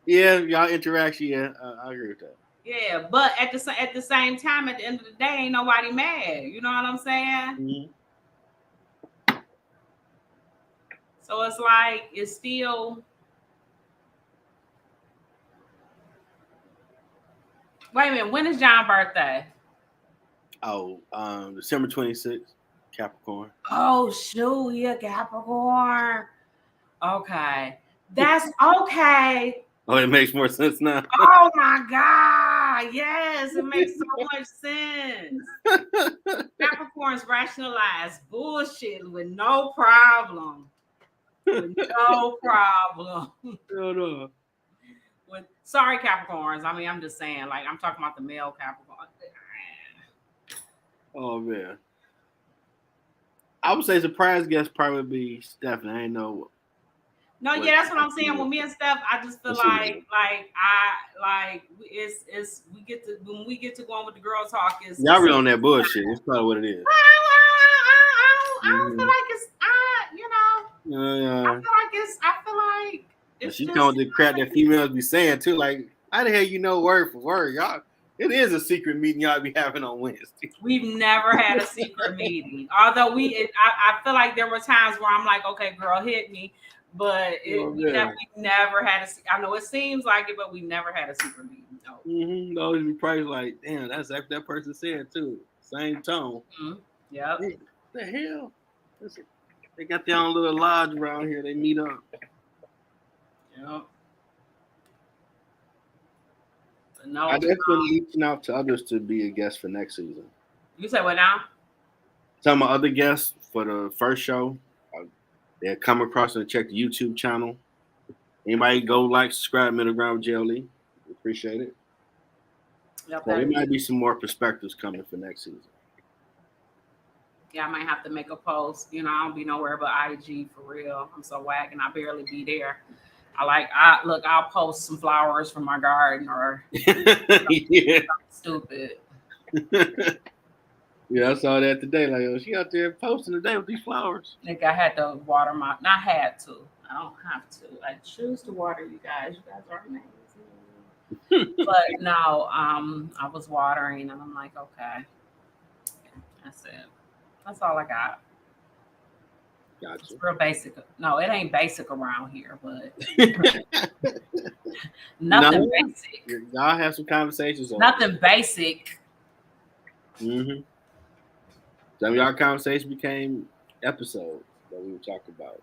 Yeah, y'all interaction. Yeah, I agree with that. Yeah, but at the same time, at the end of the day, ain't nobody mad. You know what I'm saying? Mm-hmm. So it's like it's still. Wait a minute. When is John's birthday? Oh, December 26th, Capricorn. Oh shoot, he a Capricorn. Okay, that's okay. Oh, it makes more sense now. Oh my God, yes, it makes so much sense. Capricorns rationalize bullshit with no problem. With no problem. No. Sorry, Capricorns. I mean, I'm just saying, like, I'm talking about the male Capricorn. Oh man. I would say surprise guest probably be Stephanie. I ain't know. No, yeah, that's what I'm saying. With me and Steph, I just feel like it's we get to when we get to going with the girl talk is y'all really on that bullshit. It's probably what it is. I don't feel like it's I feel like it's she just told the crap that females be saying too. Like, how the hell you know word for word, y'all? It is a secret meeting y'all be having on Wednesday. We've never had a secret meeting. Although I feel like there were times where I'm like, okay, girl, hit me. But we never had I know it seems like it, but we never had a secret meeting. No. Mm-hmm. Always be probably like, damn, that's like that person said too. Same tone. Mm-hmm. Yep. Hey, what the hell? They got their own little lodge around here. They meet up. Yep. No, I definitely reaching out to others to be a guest for next season. You say what now? Some of my other guests for the first show, they'll come across and check the YouTube channel. Anybody go like, subscribe, Middle Ground with JLE. Appreciate it. Yep, So there might be some more perspectives coming for next season. Yeah, I might have to make a post. You know, I don't be nowhere but IG for real. I'm so whack and I barely be there. I'll post some flowers from my garden or something stupid. Yeah, I saw that today. Like, oh, she out there posting today with these flowers. I think I had to water not had to. I don't have to. I choose to water you guys. You guys are amazing. But no, I was watering and I'm like, okay. That's it. That's all I got. Gotcha. It's real basic. No, it ain't basic around here, but nothing basic. Y'all have some conversations on nothing basic. Mm-hmm. Some of y'all conversations became episodes that we were talking about.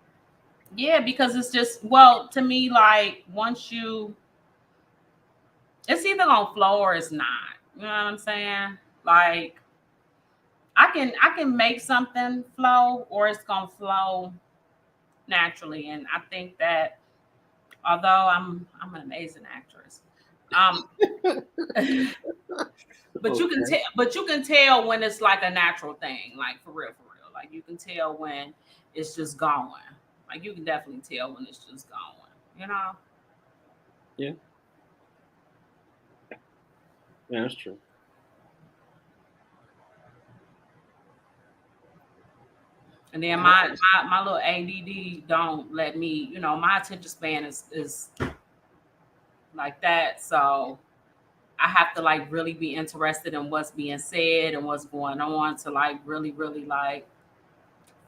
Yeah, because it's just to me, like once it's either gonna flow or it's not. You know what I'm saying? Like I can make something flow or it's gonna flow naturally. And I think that although I'm an amazing actress, but you can tell when it's like a natural thing, like for real. Like you can tell when it's just going. Like you can definitely tell when it's just going, you know? Yeah. Yeah, that's true. And then my little ADD don't let me, you know, my attention span is like that. So I have to like really be interested in what's being said and what's going on to like really, really like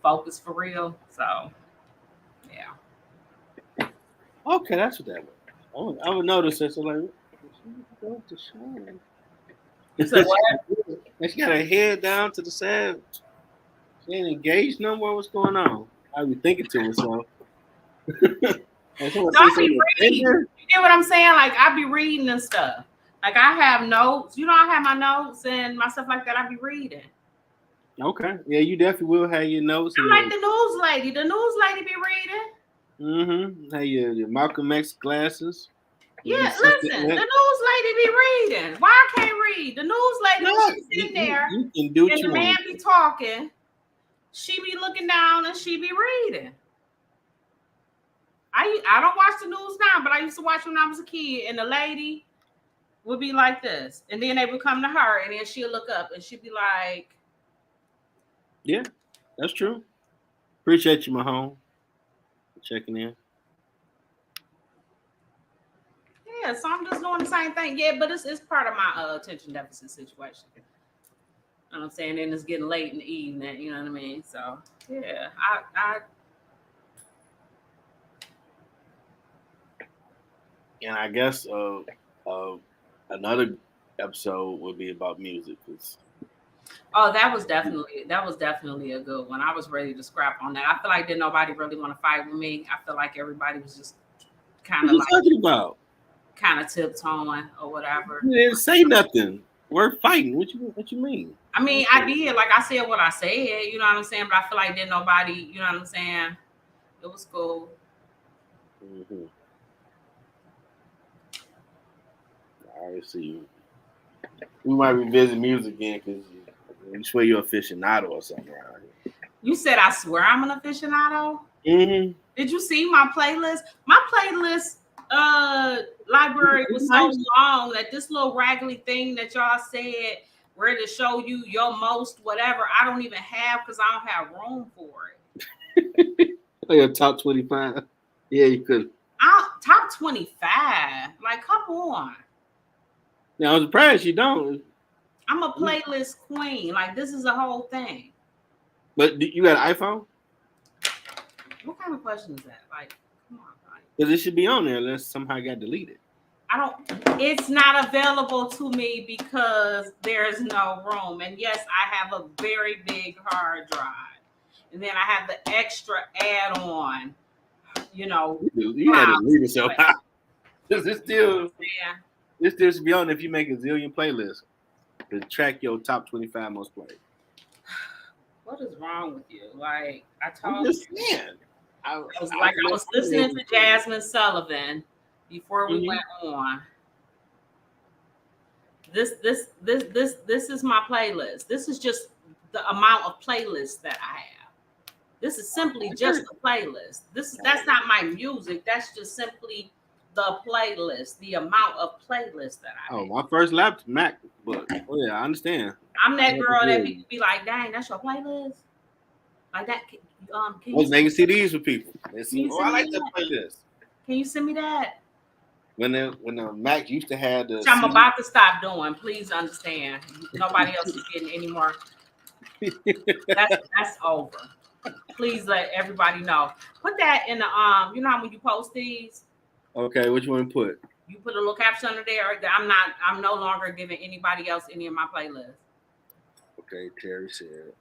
focus for real. So yeah. Okay, that's what that was. I would notice that. So like, You said what? And she got her head down to the side. She ain't engaged no more. What's going on? I be thinking to myself. Don't be reading. You get what I'm saying? Like I be reading and stuff. Like I have notes. You know, I have my notes and my stuff like that. I be reading. Okay. Yeah, you definitely will have your notes. I'm like the news lady. The news lady be reading. Mm-hmm. Hey, your Malcolm X glasses. Yeah, listen. The news lady be reading. Why I can't read? The news lady she's sitting there. You can do what and the man be talking. She be looking down and she be reading. I don't watch the news now, but I used to watch when I was a kid, and the lady would be like this, and then they would come to her, and then she'll look up and she'd be like, Yeah, that's true. Appreciate you, Mahone, for checking in. Yeah, so I'm just doing the same thing. Yeah, but it's part of my attention deficit situation. You know what I'm saying? And it's getting late in the evening, you know what I mean? So yeah, I And I guess another episode would be about music. oh, that was definitely a good one. I was ready to scrap on that. I feel like didn't nobody really want to fight with me. I feel like everybody was just kind What of you like talking about? kind of tiptoeing or whatever. You didn't say nothing. We're fighting. What you mean? I mean, I did. Like I said what I said, you know what I'm saying? But I feel like didn't nobody, you know what I'm saying? It was cool. Mm-hmm. I see you. We might revisit music again because you swear you're aficionado or something around You said I swear I'm an aficionado. here. Mm-hmm. Did you see my playlist? My playlist library It's was so nice. long that this little raggedy thing that y'all said where to show you your most whatever I don't even have because I don't have room for it. Oh, your top 25. Yeah, you could. Top 25. Like, come on. Now, I'm surprised you don't. I'm a playlist queen. Like, this is a whole thing. But you got an iPhone? What kind of question is that? Like, come on, like, Because it should be on there unless somehow it got deleted. it's not available to me because there's no room. And yes, I have a very big hard drive. And then I have the extra add-on, you know. You had to leave it so high. Because Yeah. it still should be on if you make a zillion playlists to track your top 25 most played. What is wrong with you? Like, I I'm told just you. saying. I was listening to Jasmine Sullivan before we went on. This is my playlist. This is just the amount of playlists that I have. This is simply just a playlist. That's not my music. That's just simply the playlist, the amount of playlists that I have. Oh, my first laptop Mac, but oh yeah, I understand. I'm that girl that people be like, dang, that's your playlist? Like that. I was making CDs for people. They see, you I like send me that playlist. Can you send me that? When the Mac used to have the Which I'm about to stop doing. Please understand. Nobody else is getting any more. That's over. Please let everybody know. Put that in the you know how when you post these, Okay, which one put? you put a little caption under there that I'm no longer giving anybody else any of my playlists. Okay, Teri said.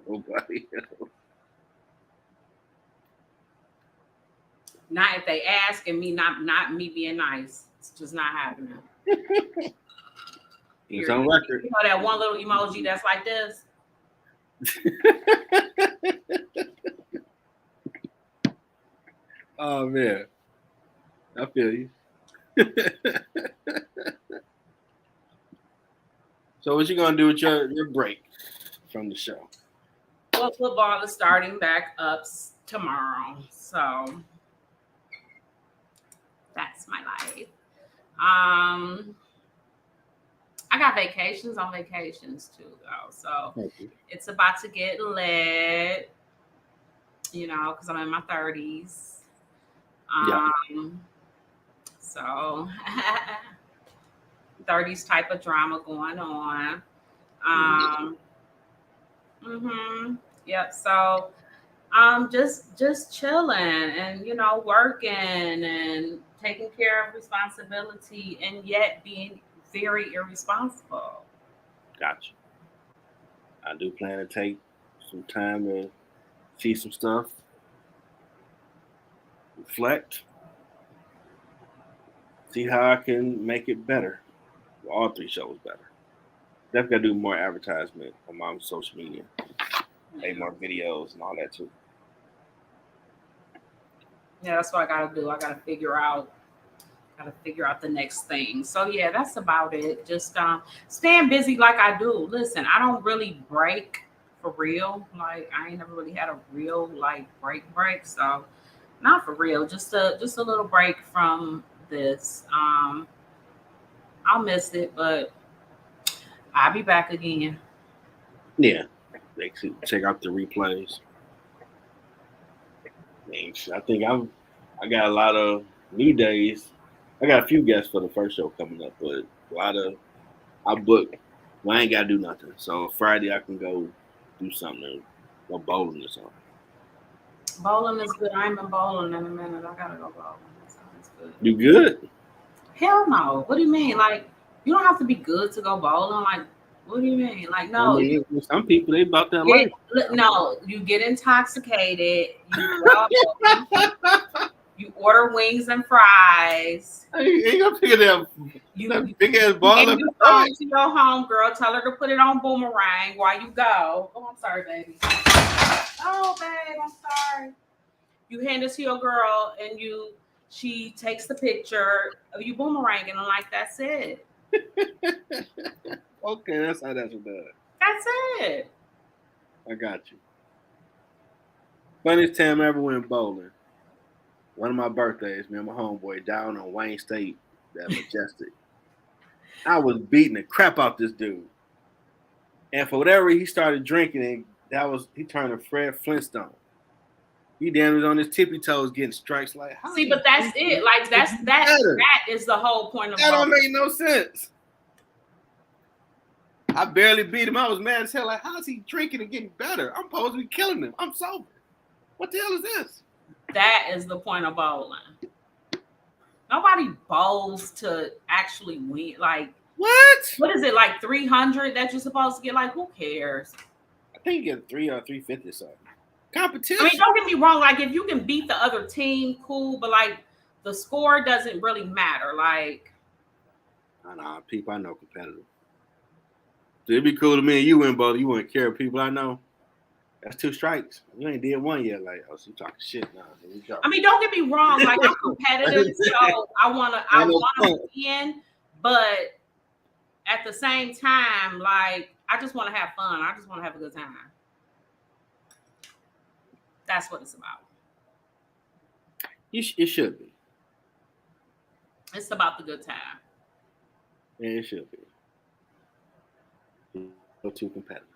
Nobody else. Not if they ask and me not me being nice. It's just not happening. It's on record. You know that one little emoji that's like this? Oh man. I feel you. So what you gonna do with your break from the show? Well, football is starting back up tomorrow. So that's my life. I got vacations on vacations too, though. So it's about to get lit, you know, because I'm in my 30s. So 30s type of drama going on. Yep. So just chilling and you know working and taking care of responsibility and yet being very irresponsible. Gotcha. I do plan to take some time to see some stuff, reflect, see how I can make it better. All three shows better. Definitely gotta do more advertisement on my social media, make more videos and all that too. Yeah, that's what I gotta do. I gotta figure out the next thing. So yeah, that's about it. Just staying busy like I do. Listen, I don't really break for real. Like I ain't never really had a real like break. So not for real. Just a little break from this. I'll miss it, but I'll be back again. Yeah, they should check out the replays. I think I got a lot of new days. I got a few guests for the first show coming up, but a lot of I booked. Well, I ain't gotta do nothing. So Friday I can go do something, go bowling or something. Bowling is good. I ain't been bowling in a minute. I gotta go bowling. That sounds good. You good? Hell no. What do you mean? Like, you don't have to be good to go bowling. Like, what do you mean? Like, no. I mean, some people they about that life. No, you get intoxicated. You go. You order wings and fries. You ain't gonna pick that big ass ball up. You go to your home girl. Tell her to put it on boomerang while you go. Oh, I'm sorry, baby. Oh, babe, I'm sorry. You hand it to your girl, and she takes the picture of you boomeranging, and like that's it. Okay, that's how that's done. That's it. I got you. Funniest time I ever went bowling. One of my birthdays, me and my homeboy down on Wayne State, that Majestic. I was beating the crap out this dude. And for whatever he started drinking, and he turned to Fred Flintstone. He damn was on his tippy toes getting strikes. Like, see, but that's it. Like that is the whole point of that. bowling. Don't make no sense. I barely beat him. I was mad as hell. Like, how's he drinking and getting better? I'm supposed to be killing him. I'm sober. What the hell is this? That is the point of bowling. Nobody bowls to actually win. Like, what is it, like 300 that you're supposed to get? Like, who cares? I think you get 3 or 350 or something. Competition. I mean, don't get me wrong. Like, if you can beat the other team, cool. But like, the score doesn't really matter. Like, I know people I know competitive. So it'd be cool to me and you win bowling. You wouldn't care. People I know. That's 2 strikes. You ain't did 1 yet. Like, oh, she talking shit now. I mean, don't get me wrong. Like, I'm competitive, so I wanna win. But at the same time, like, I just want to have fun. I just want to have a good time. That's what it's about. It should be. It's about the good time. Yeah, it should be. Not too competitive.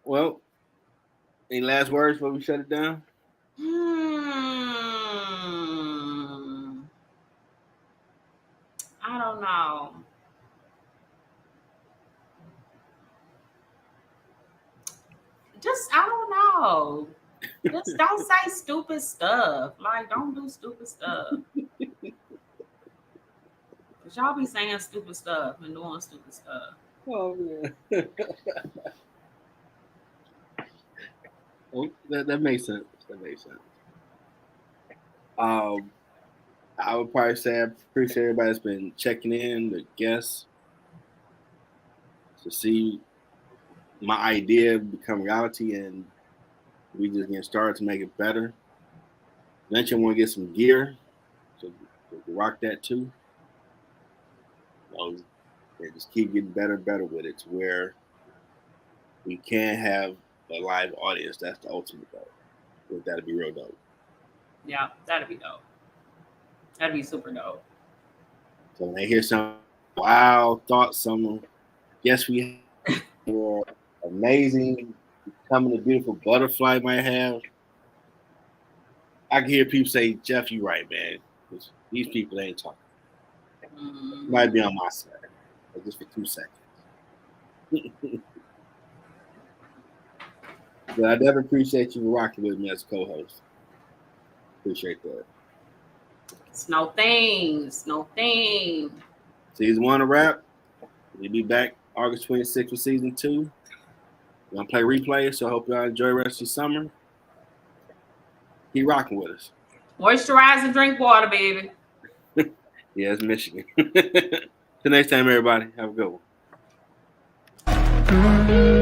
Well, any last words before we shut it down? I don't know. I don't know. Just don't say stupid stuff. Like, don't do stupid stuff. Cause y'all be saying stupid stuff and doing stupid stuff. Oh man. Oh, that makes sense. That makes sense. I would probably say I appreciate everybody that's been checking in, the guests, to see my idea become reality, and we just getting started to make it better. Eventually, I want to get some gear, so rock that too. And just keep getting better and better with it, to where we can have a live audience. That's the ultimate goal. That'd be real dope. Yeah, that'd be dope. That'd be super dope. So when they hear some wild thoughts, someone, yes, we were amazing, becoming a beautiful butterfly might have. I can hear people say, Jeff, you right, man. These people ain't talking. Might be on my side, but just for 2 seconds. But I definitely appreciate you rocking with me as a co-host. Appreciate that. It's no things. Season 1 a wrap. We'll be back August 26th for season 2. We're gonna play replays, so I hope y'all enjoy the rest of your summer. Keep rocking with us. Moisturize and drink water, baby. Yeah, it's Michigan. Till next time, everybody. Have a good one.